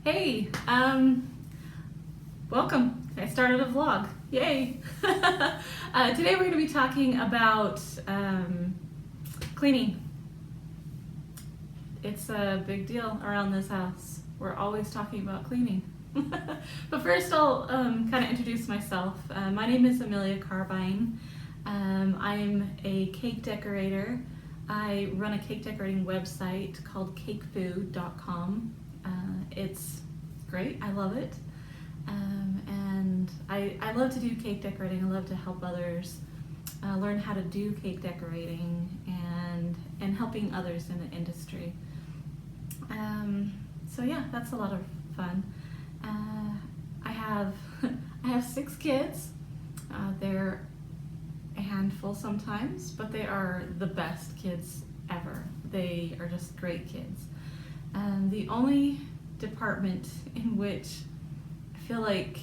Hey, welcome. I started a vlog. Yay! Today we're going to be talking about cleaning. It's a big deal around this house. We're always talking about cleaning. But first I'll kind of introduce myself. My name is Amelia Carbine. I'm a cake decorator. I run a cake decorating website called cakefood.com. It's great, I love it. And I love to do cake decorating. I love to help others learn how to do cake decorating and helping others in the industry. So yeah, that's a lot of fun. I have 6 kids. They're a handful sometimes, but they are the best kids ever. They are just great kids. The only department in which I feel like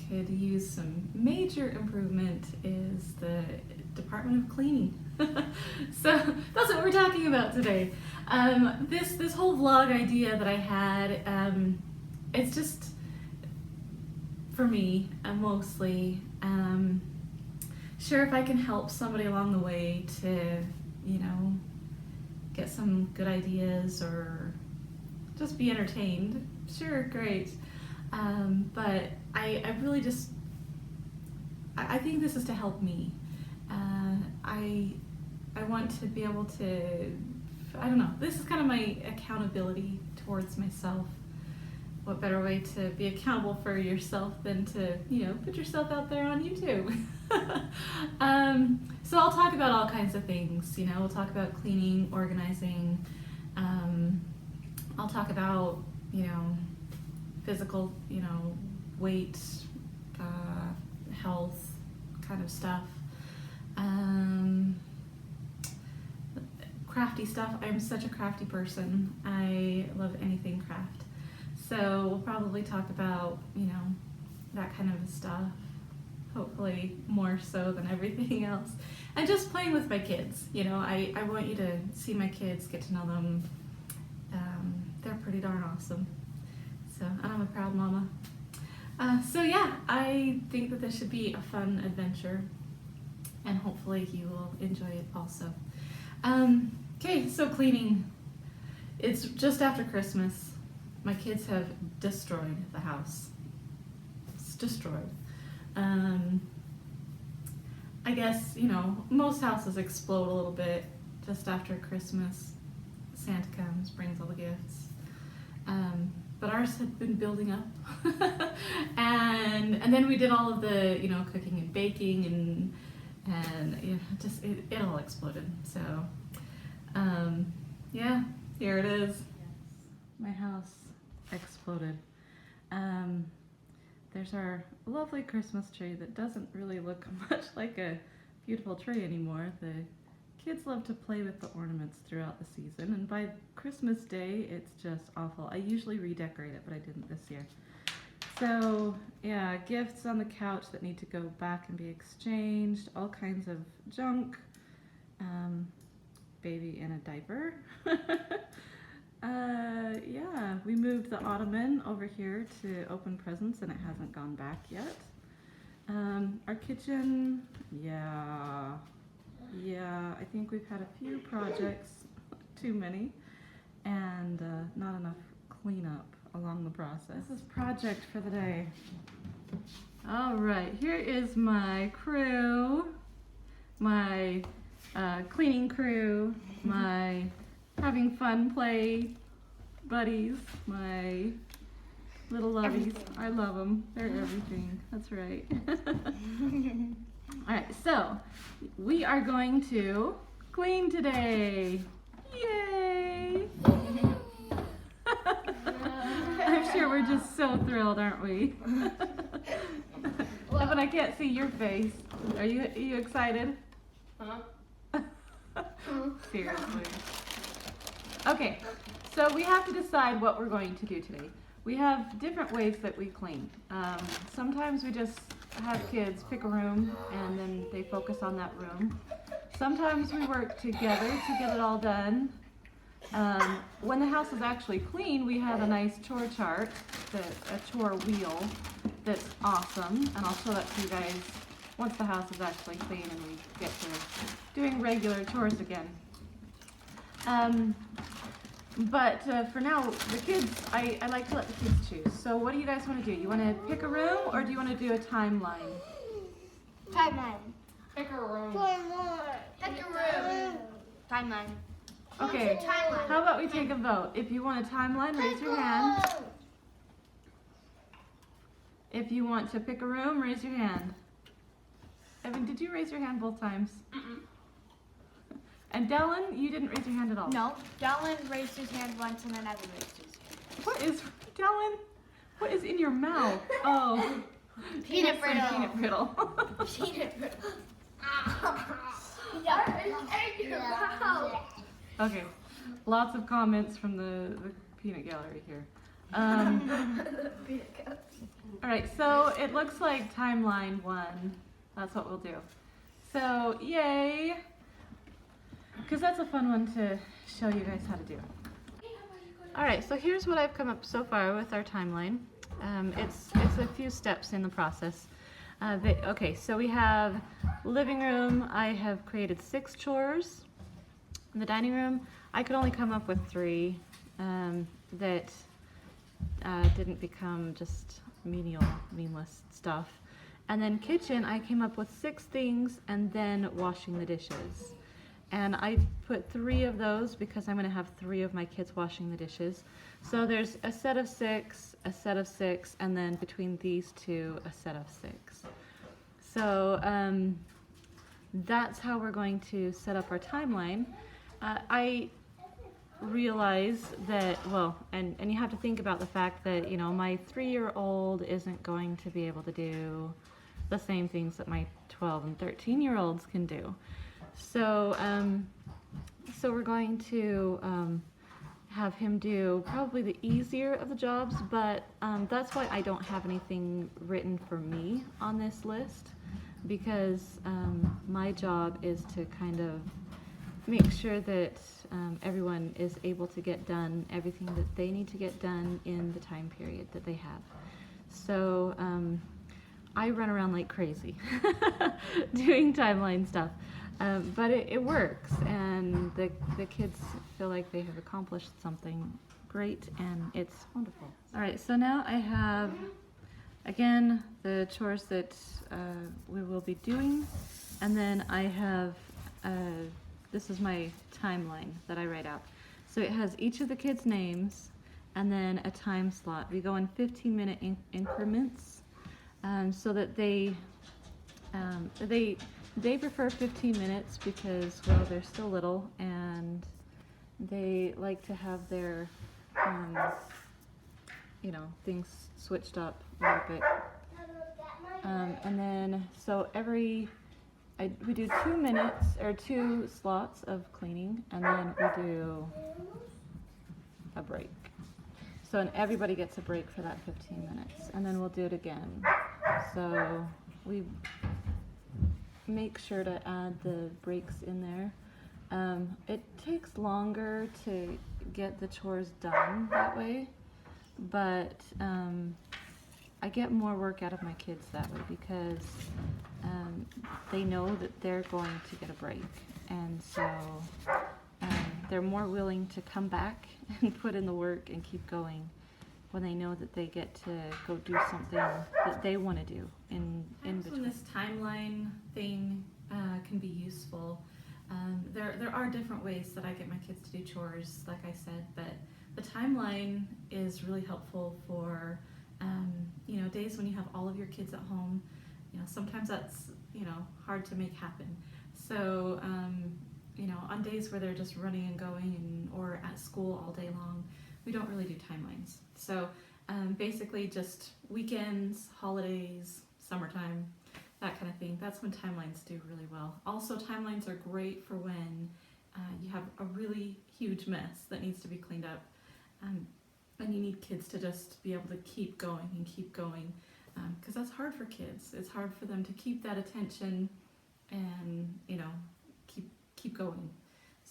could use some major improvement is the Department of Cleaning. So that's what we're talking about today. This whole vlog idea that I had, it's just for me mostly. Sure, if I can help somebody along the way to, get some good ideas or just be entertained, sure, great. But I really just, I think this is to help me. I want to be able to, I don't know, this is kind of my accountability towards myself. What better way to be accountable for yourself than to, put yourself out there on YouTube. So I'll talk about all kinds of things, we'll talk about cleaning, organizing, I'll talk about, physical, weight, health kind of stuff. Crafty stuff. I'm such a crafty person. I love anything craft. So we'll probably talk about, that kind of stuff. Hopefully more so than everything else. And just playing with my kids. I want you to see my kids, get to know them. They're pretty darn awesome. So, and I'm a proud mama. So yeah, I think that this should be a fun adventure. And hopefully you will enjoy it also. Okay, so cleaning. It's just after Christmas. My kids have destroyed the house. It's destroyed. I guess, most houses explode a little bit just after Christmas. Santa comes, brings all the gifts. But ours had been building up. and then we did all of the, cooking and baking and it all exploded. So, yeah, here it is. Yes, my house exploded. There's our lovely Christmas tree that doesn't really look much like a beautiful tree anymore. The kids love to play with the ornaments throughout the season, and by Christmas Day, it's just awful. I usually redecorate it, but I didn't this year. So, yeah, gifts on the couch that need to go back and be exchanged, all kinds of junk, baby in a diaper. Yeah, we moved the ottoman over here to open presents and it hasn't gone back yet. Our kitchen, yeah, I think we've had a few projects, too many, and not enough cleanup along the process. This is project for the day. All right, here is my crew, my cleaning crew, my having fun play buddies, my little lovies. Everything. I love them. They're everything. That's right. All right, so we are going to clean today. Yay! I'm sure we're just so thrilled, aren't we? But I can't see your face. Are you excited? Huh? Seriously. Okay, so we have to decide what we're going to do today. We have different ways that we clean. Sometimes we just have kids pick a room and then they focus on that room. Sometimes we work together to get it all done. When the house is actually clean, we have a nice chore chart, a chore wheel that's awesome, and I'll show that to you guys once the house is actually clean and we get to doing regular chores again. But for now, the kids, I like to let the kids choose. So what do you guys want to do? You want to pick a room, or do you want to do a timeline? Timeline. Pick a room. Pick a room. Timeline. Okay, how about we take a vote? If you want a timeline, raise your hand. If you want to pick a room, raise your hand. Evan, did you raise your hand both times? Mm-mm. And Dallin, you didn't raise your hand at all? No, Dallin raised his hand once and then Evan raised his hand. What is, Dallin, what is in your mouth? Oh. Peanut brittle. Peanut brittle. Peanut brittle. Okay, lots of comments from the peanut gallery here. All right, so it looks like timeline 1. That's what we'll do. So, yay! Because that's a fun one to show you guys how to do. All right, so here's what I've come up so far with our timeline. It's a few steps in the process. Okay, so we have living room. I have created 6 chores. In the dining room, I could only come up with 3 that didn't become just meaningless stuff. And then kitchen, I came up with 6 things, and then washing the dishes. And I put 3 of those because I'm going to have 3 of my kids washing the dishes. So there's a set of 6, a set of 6, and then between these 2, a set of 6. So that's how we're going to set up our timeline. I realize that, well, and you have to think about the fact that, you know, my 3-year-old isn't going to be able to do the same things that my 12 and 13-year-olds can do. So, so we're going to have him do probably the easier of the jobs, but that's why I don't have anything written for me on this list, because my job is to kind of make sure that everyone is able to get done everything that they need to get done in the time period that they have. So I run around like crazy doing timeline stuff. But it works, and the kids feel like they have accomplished something great, and it's wonderful. All right, so now I have, again, the chores that we will be doing, and then I have, this is my timeline that I write out. So it has each of the kids' names, and then a time slot. We go in 15-minute increments, so that they prefer 15 minutes because, well, they're still little and they like to have their, you know, things switched up a little bit. And then, so we do 2 minutes, or 2 slots of cleaning, and then we do a break. So, and everybody gets a break for that 15 minutes, and then we'll do it again. So we make sure to add the breaks in there. It takes longer to get the chores done that way, but I get more work out of my kids that way because they know that they're going to get a break, and so they're more willing to come back and put in the work and keep going when they know that they get to go do something that they want to do in between. When this timeline thing can be useful, there are different ways that I get my kids to do chores, like I said, but the timeline is really helpful for you know, days when you have all of your kids at home. You know, sometimes that's, you know, hard to make happen. So you know, on days where they're just running and going, or at school all day long, we don't really do timelines. So basically just weekends, holidays, summertime, that kind of thing. That's when timelines do really well. Also, timelines are great for when you have a really huge mess that needs to be cleaned up, and you need kids to just be able to keep going and keep going, because that's hard for kids. It's hard for them to keep that attention and, you know, keep going.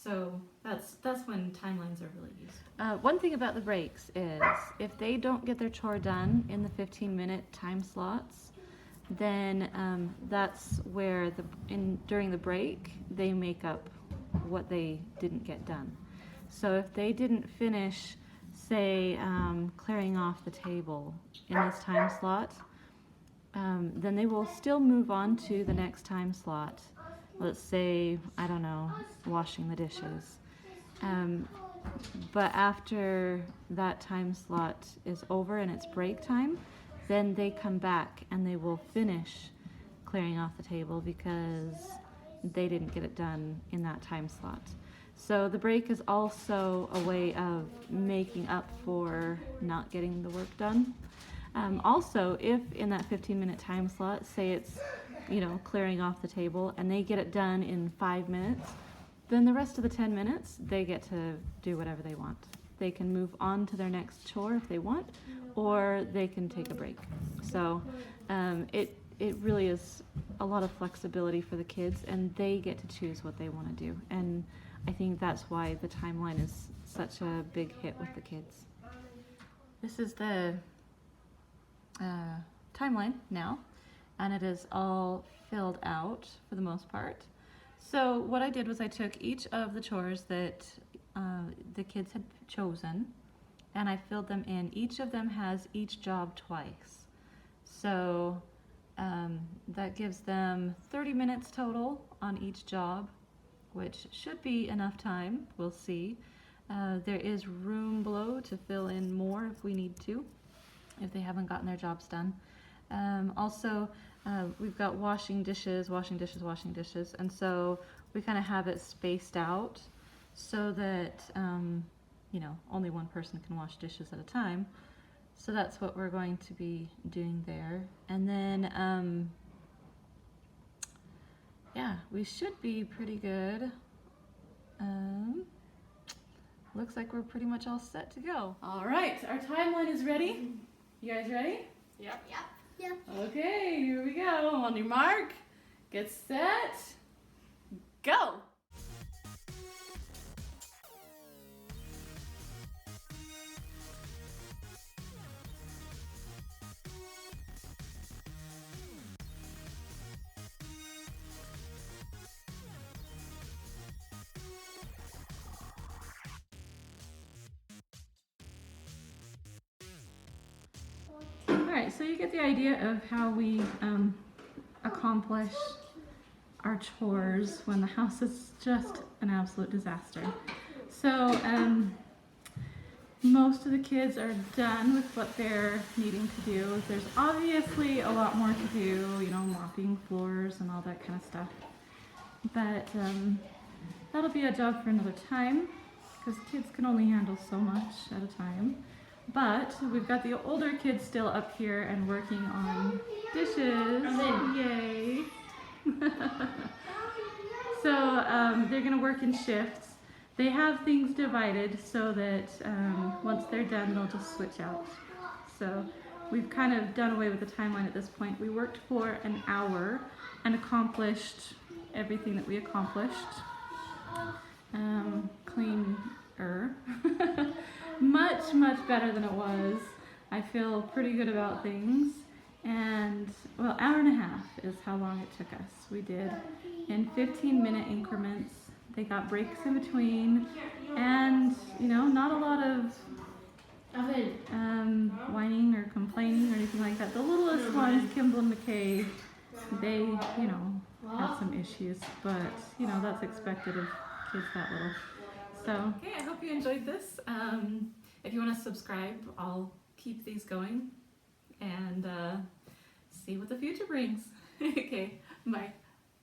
So that's when timelines are really useful. One thing about the breaks is if they don't get their chore done in the 15-minute time slots, then that's where during the break they make up what they didn't get done. So if they didn't finish, say, clearing off the table in this time slot, then they will still move on to the next time slot. Let's say, I don't know, washing the dishes. But after that time slot is over and it's break time, then they come back and they will finish clearing off the table because they didn't get it done in that time slot. So the break is also a way of making up for not getting the work done. Also, if in that 15-minute time slot, say it's, clearing off the table and they get it done in 5 minutes, then the rest of the 10 minutes, they get to do whatever they want. They can move on to their next chore if they want, or they can take a break. So it really is a lot of flexibility for the kids, and they get to choose what they want to do. And I think that's why the timeline is such a big hit with the kids. This is the timeline now, and it is all filled out for the most part. So what I did was I took each of the chores that the kids had chosen and I filled them in. Each of them has each job twice. So that gives them 30 minutes total on each job, which should be enough time. We'll see. There is room below to fill in more if we need to, if they haven't gotten their jobs done. Also, we've got washing dishes, and so we kind of have it spaced out so that only one person can wash dishes at a time. So that's what we're going to be doing there. And then yeah, we should be pretty good. Looks like we're pretty much all set to go. All right, our timeline is ready. You guys ready? Yep. Okay, here we go. On your mark, get set, go! Alright, so you get the idea of how we accomplish our chores when the house is just an absolute disaster. So most of the kids are done with what they're needing to do. There's obviously a lot more to do, mopping floors and all that kind of stuff. But that'll be a job for another time because kids can only handle so much at a time. But we've got the older kids still up here and working on dishes. Yay! So they're going to work in shifts. They have things divided so that once they're done, they'll just switch out. So we've kind of done away with the timeline at this point. We worked for an hour and accomplished everything that we accomplished. Cleaner. Much better than it was. I feel pretty good about things. And, well, hour and a half is how long it took us. We did in 15-minute increments. They got breaks in between. And, not a lot of whining or complaining or anything like that. The littlest ones, Kimball and McKay, they, had some issues. But, that's expected of kids that little. So, okay, I hope you enjoyed this. If you want to subscribe, I'll keep these going and see what the future brings. Okay, bye.